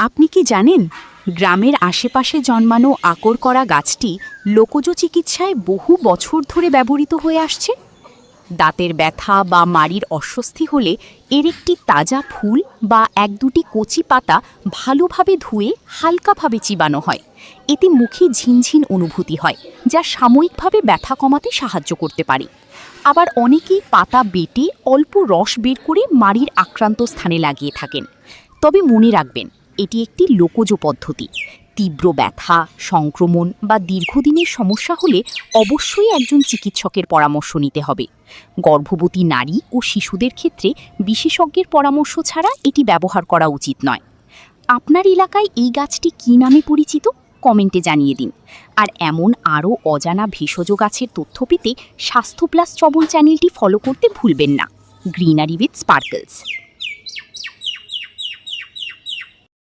আপনি কি জানেন, গ্রামের আশেপাশে জন্মানো আকর করা গাছটি লোকজ চিকিৎসায় বহু বছর ধরে ব্যবহৃত হয়ে আসছে। দাঁতের ব্যথা বা মাড়ির অস্বস্তি হলে এর একটি তাজা ফুল বা এক দুটি কচি পাতা ভালোভাবে ধুয়ে হালকাভাবে চিবানো হয়। এতে মুখে ঝিনঝিন অনুভূতি হয়, যা সাময়িকভাবে ব্যথা কমাতে সাহায্য করতে পারে। আবার অনেকেই পাতা বেটে অল্প রস বের করে মাড়ির আক্রান্ত স্থানে লাগিয়ে থাকেন। তবে মনে রাখবেন, এটি একটি লোকজ পদ্ধতি। তীব্র ব্যথা, সংক্রমণ বা দীর্ঘদিনের সমস্যা হলে অবশ্যই একজন চিকিৎসকের পরামর্শ নিতে হবে। গর্ভবতী নারী ও শিশুদের ক্ষেত্রে বিশেষজ্ঞের পরামর্শ ছাড়া এটি ব্যবহার করা উচিত নয়। আপনার এলাকায় এই গাছটি কী নামে পরিচিত? কমেন্টে জানিয়ে দিন। আর এমন আরও অজানা ভেষজ গাছের তথ্য পেতে স্বাস্থ্য প্লাস শ্রবণ চ্যানেলটি ফলো করতে ভুলবেন না। Greenery with স্পার্কলস।